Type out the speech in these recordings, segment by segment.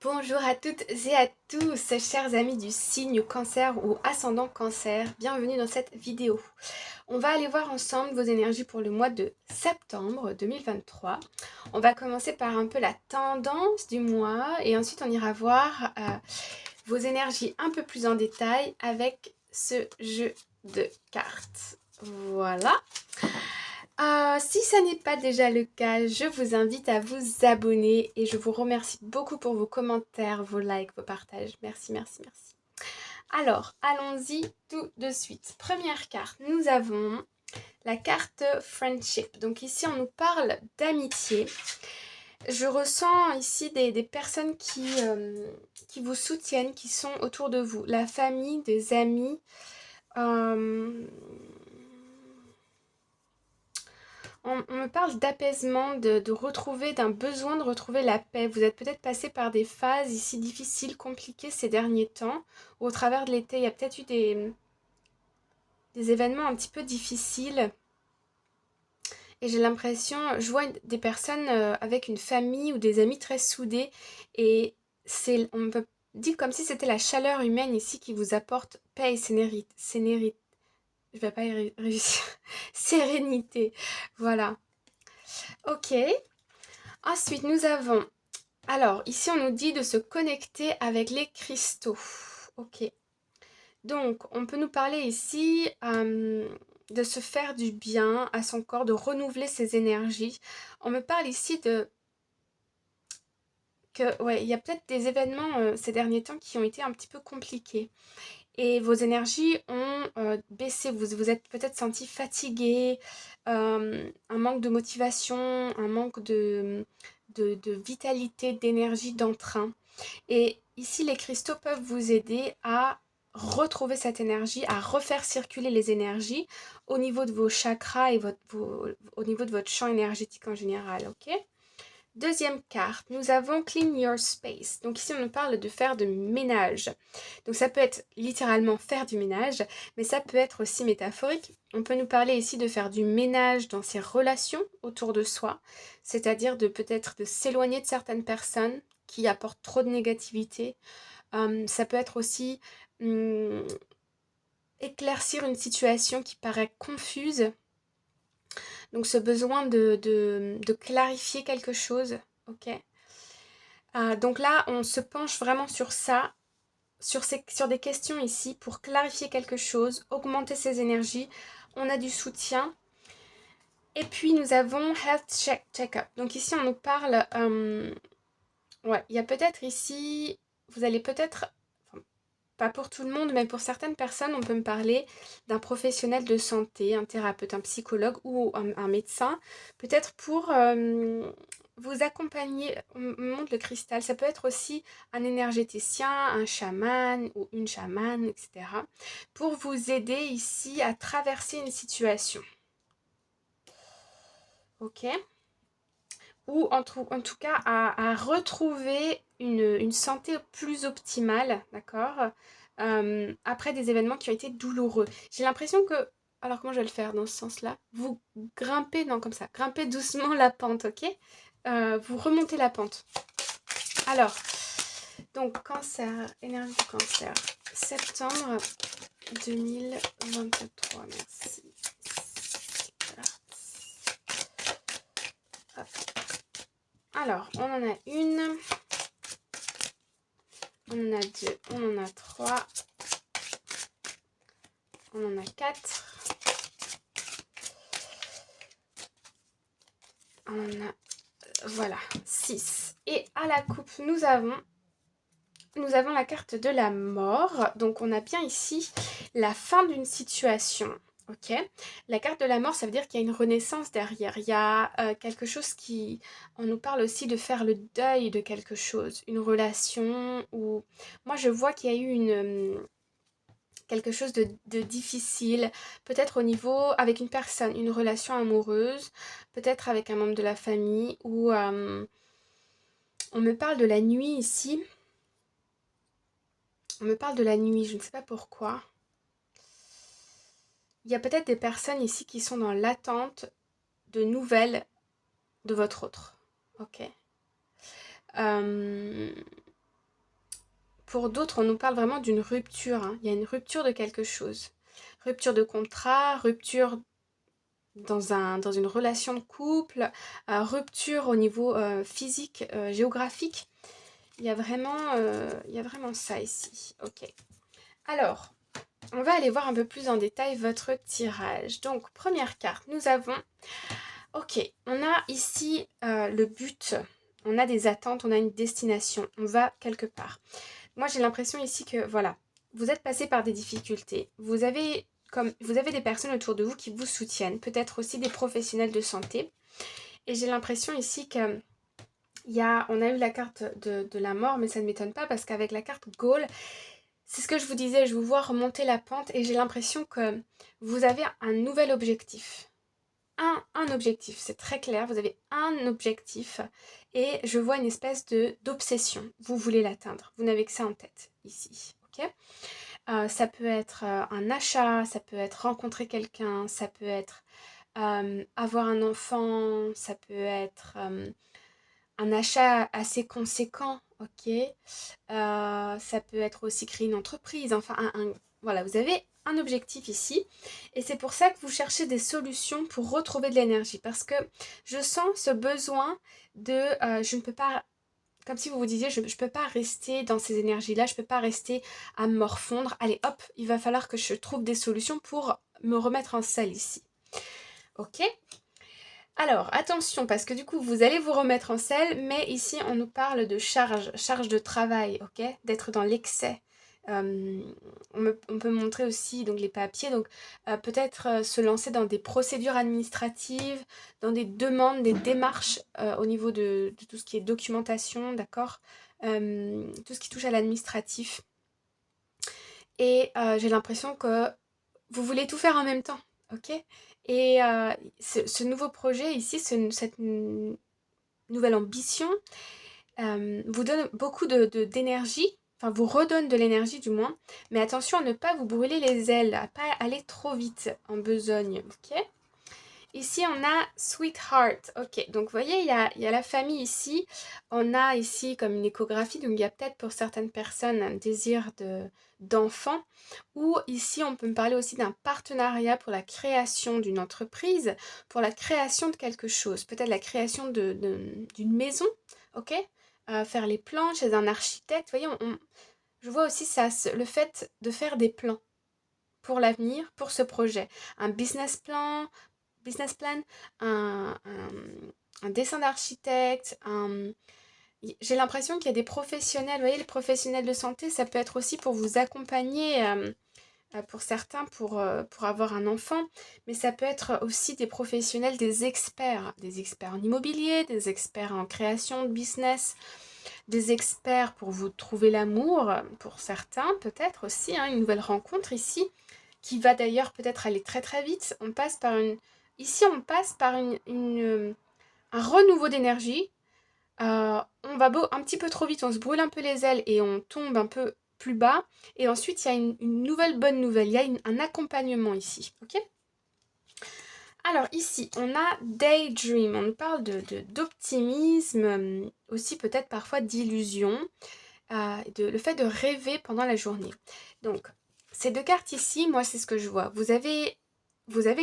Bonjour à toutes et à tous, chers amis du signe cancer ou ascendant cancer, bienvenue dans cette vidéo. On va aller voir ensemble vos énergies pour le mois de septembre 2023. On va commencer par un peu la tendance du mois et ensuite on ira voir vos énergies un peu plus en détail avec ce jeu de cartes. Voilà. Si ça n'est pas déjà le cas, je vous invite à vous abonner et je vous remercie beaucoup pour vos commentaires, vos likes, vos partages. Merci, merci, merci. Alors, allons-y tout de suite. Première carte, nous avons la carte Friendship. Donc ici, on nous parle d'amitié. Je ressens ici des personnes qui vous soutiennent, qui sont autour de vous. La famille, des amis. euh, On me parle d'apaisement, de retrouver, d'un besoin de retrouver la paix. Vous êtes peut-être passé par des phases ici difficiles, compliquées ces derniers temps. Ou au travers de l'été, il y a peut-être eu des événements un petit peu difficiles. Et j'ai l'impression, je vois des personnes avec une famille ou des amis très soudés. Et on me dit comme si c'était la chaleur humaine ici qui vous apporte paix et je vais pas y réussir. Sérénité. Voilà. Ok. Ensuite, nous avons... Alors, ici, on nous dit de se connecter avec les cristaux. Ok. Donc, on peut nous parler ici de se faire du bien à son corps, de renouveler ses énergies. On me parle ici ouais, il y a peut-être des événements ces derniers temps qui ont été un petit peu compliqués. Et vos énergies ont baissé. Vous vous êtes peut-être senti fatigué, un manque de motivation, un manque de vitalité, d'énergie, d'entrain. Et ici, les cristaux peuvent vous aider à retrouver cette énergie, à refaire circuler les énergies au niveau de vos chakras et au niveau de votre champ énergétique en général, ok? Deuxième carte, nous avons Clean Your Space. Donc ici, on nous parle de faire de ménage. Donc ça peut être littéralement faire du ménage, mais ça peut être aussi métaphorique. On peut nous parler ici de faire du ménage dans ses relations autour de soi, c'est-à-dire de peut-être de s'éloigner de certaines personnes qui apportent trop de négativité. Ça peut être aussi hum, éclaircir une situation qui paraît confuse. Donc ce besoin de clarifier quelque chose, ok. Donc là, on se penche vraiment sur ça, sur des questions ici pour clarifier quelque chose, augmenter ses énergies. On a du soutien. Et puis nous avons Health Check-up. Donc ici, on nous parle... ouais, il y a peut-être ici... Vous allez peut-être... enfin, pas pour tout le monde, mais pour certaines personnes, on peut me parler d'un professionnel de santé, un thérapeute, un psychologue ou un médecin, peut-être pour vous accompagner. On me montre le cristal, ça peut être aussi un énergéticien, un chaman ou une chamane, etc. Pour vous aider ici à traverser une situation. Ok? Ou en tout cas à retrouver une santé plus optimale, d'accord, après des événements qui ont été douloureux. J'ai l'impression que, alors comment je vais le faire dans ce sens-là? Vous grimpez, non comme ça, grimpez doucement la pente, ok. Vous remontez la pente. Alors, donc cancer, énergie du cancer, septembre 2023, merci. Hop. Alors, on en a une, on en a deux, on en a trois, on en a quatre, on en a, voilà, six. Et à la coupe, nous avons la carte de la mort. Donc, on a bien ici la fin d'une situation. Ok, la carte de la mort, ça veut dire qu'il y a une renaissance derrière. Il y a quelque chose qui... On nous parle aussi de faire le deuil de quelque chose. Une relation ou... Moi, je vois qu'il y a eu quelque chose de difficile, peut-être au niveau avec une personne, une relation amoureuse, peut-être avec un membre de la famille, ou on me parle de la nuit ici, on me parle de la nuit, je ne sais pas pourquoi. Il y a peut-être des personnes ici qui sont dans l'attente de nouvelles de votre autre, ok. Euh, pour d'autres, on nous parle vraiment d'une rupture, hein. Il y a une rupture de quelque chose. Rupture de contrat, rupture dans une relation de couple, rupture au niveau physique, géographique. Il y a vraiment ça ici. Ok. Alors, on va aller voir un peu plus en détail votre tirage. Donc, première carte, nous avons... Ok, on a ici le but, on a des attentes, on a une destination, on va quelque part. Moi, j'ai l'impression ici que, voilà, vous êtes passé par des difficultés. Vous avez des personnes autour de vous qui vous soutiennent, peut-être aussi des professionnels de santé. Et j'ai l'impression ici que on a eu la carte de la mort, mais ça ne m'étonne pas parce qu'avec la carte Goal, c'est ce que je vous disais, je vous vois remonter la pente et j'ai l'impression que vous avez un nouvel objectif. Un objectif, c'est très clair, vous avez un objectif et je vois une espèce d'obsession. Vous voulez l'atteindre, vous n'avez que ça en tête ici, ok. Ça peut être un achat, ça peut être rencontrer quelqu'un, ça peut être avoir un enfant, ça peut être un achat assez conséquent, ok. Ça peut être aussi créer une entreprise, enfin, voilà, vous avez un objectif ici. Et c'est pour ça que vous cherchez des solutions pour retrouver de l'énergie. Parce que je sens ce besoin de, je ne peux pas, comme si vous vous disiez, je ne peux pas rester dans ces énergies-là, je ne peux pas rester à me morfondre. Allez, hop, il va falloir que je trouve des solutions pour me remettre en selle ici. Ok. Alors, attention, parce que du coup, vous allez vous remettre en selle, mais ici, on nous parle de charge de travail, ok? D'être dans l'excès. On peut montrer aussi donc, les papiers, donc peut-être se lancer dans des procédures administratives, dans des demandes, des démarches au niveau de tout ce qui est documentation, d'accord? Tout ce qui touche à l'administratif. Et j'ai l'impression que vous voulez tout faire en même temps, ok? Et ce nouveau projet ici, cette nouvelle ambition, vous donne beaucoup d'énergie, enfin vous redonne de l'énergie du moins, mais attention à ne pas vous brûler les ailes, à pas aller trop vite en besogne, ok? Ici, on a Sweetheart. Ok, donc vous voyez, il y a la famille ici. On a ici comme une échographie, donc il y a peut-être pour certaines personnes un désir d'enfant. Ou ici, on peut me parler aussi d'un partenariat pour la création d'une entreprise, pour la création de quelque chose. Peut-être la création d'une maison, ok. Faire les plans chez un architecte. Vous voyez, je vois aussi ça, le fait de faire des plans pour l'avenir, pour ce projet. Un business plan, un dessin d'architecte, j'ai l'impression qu'il y a des professionnels, vous voyez, les professionnels de santé, ça peut être aussi pour vous accompagner, pour certains, pour avoir un enfant, mais ça peut être aussi des professionnels, des experts en immobilier, des experts en création de business, des experts pour vous trouver l'amour, pour certains, peut-être aussi, hein, une nouvelle rencontre ici, qui va d'ailleurs peut-être aller très très vite. Ici, on passe par un renouveau d'énergie. On va un petit peu trop vite, on se brûle un peu les ailes et on tombe un peu plus bas. Et ensuite, il y a une nouvelle bonne nouvelle. Il y a un accompagnement ici. Ok. Alors ici, on a Daydream. On nous parle d'optimisme, aussi peut-être parfois d'illusion. Le fait de rêver pendant la journée. Donc, ces deux cartes ici, moi, c'est ce que je vois. Vous avez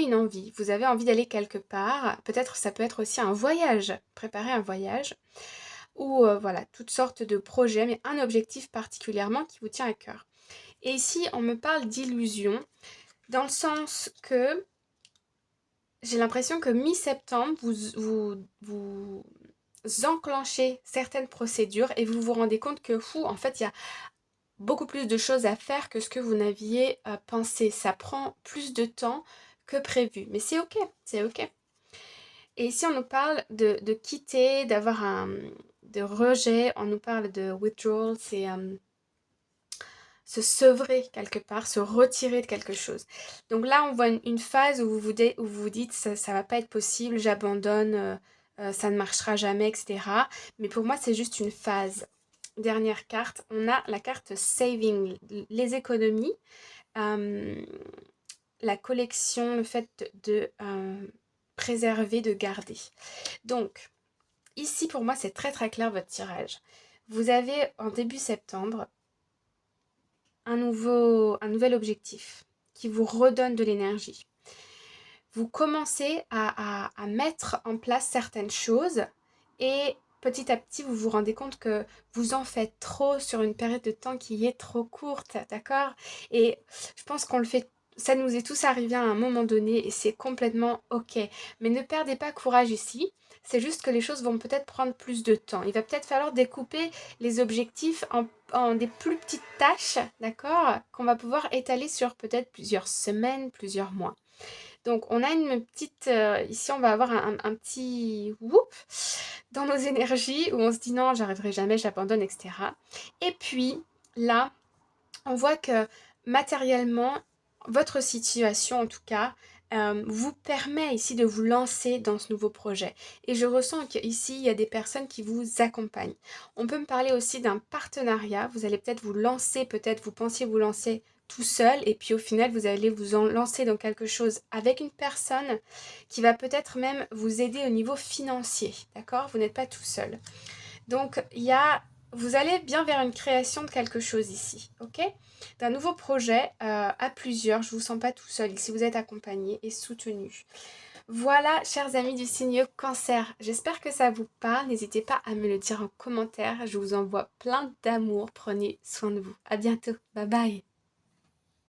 une envie, vous avez envie d'aller quelque part. Peut-être ça peut être aussi un voyage, préparer un voyage. Ou voilà, toutes sortes de projets, mais un objectif particulièrement qui vous tient à cœur. Et ici, on me parle d'illusion, dans le sens que j'ai l'impression que mi-septembre, vous enclenchez certaines procédures et vous vous rendez compte que, en fait, il y a beaucoup plus de choses à faire que ce que vous n'aviez pensé. Ça prend plus de temps que prévu. Mais c'est ok, c'est ok. Et ici, on nous parle de quitter, de rejet. On nous parle de withdrawal, c'est se sevrer quelque part, se retirer de quelque chose. Donc là, on voit une phase où vous vous dites ça va pas être possible, j'abandonne, ça ne marchera jamais, etc. Mais pour moi, c'est juste une phase. Dernière carte, on a la carte Saving, les économies, la collection, le fait de préserver, de garder. Donc, ici pour moi c'est très très clair votre tirage. Vous avez en début septembre un nouvel objectif qui vous redonne de l'énergie. Vous commencez à mettre en place certaines choses et petit à petit, vous vous rendez compte que vous en faites trop sur une période de temps qui est trop courte, d'accord? Et je pense qu'on le fait, ça nous est tous arrivé à un moment donné et c'est complètement OK. Mais ne perdez pas courage ici. C'est juste que les choses vont peut-être prendre plus de temps. Il va peut-être falloir découper les objectifs en des plus petites tâches, d'accord? Qu'on va pouvoir étaler sur peut-être plusieurs semaines, plusieurs mois. Donc on a une petite, ici on va avoir un petit whoop dans nos énergies où on se dit non, j'arriverai jamais, j'abandonne, etc. Et puis là, on voit que matériellement, votre situation en tout cas, vous permet ici de vous lancer dans ce nouveau projet. Et je ressens qu'ici, il y a des personnes qui vous accompagnent. On peut me parler aussi d'un partenariat. Vous allez peut-être vous lancer, peut-être vous pensiez vous lancer tout seul et puis au final vous allez vous en lancer dans quelque chose avec une personne qui va peut-être même vous aider au niveau financier, d'accord? Vous n'êtes pas tout seul. Donc vous allez bien vers une création de quelque chose ici, ok? D'un nouveau projet à plusieurs, je ne vous sens pas tout seul ici, vous êtes accompagné et soutenu. Voilà, chers amis du signe Cancer, j'espère que ça vous parle. N'hésitez pas à me le dire en commentaire. Je vous envoie plein d'amour. Prenez soin de vous. À bientôt. Bye bye.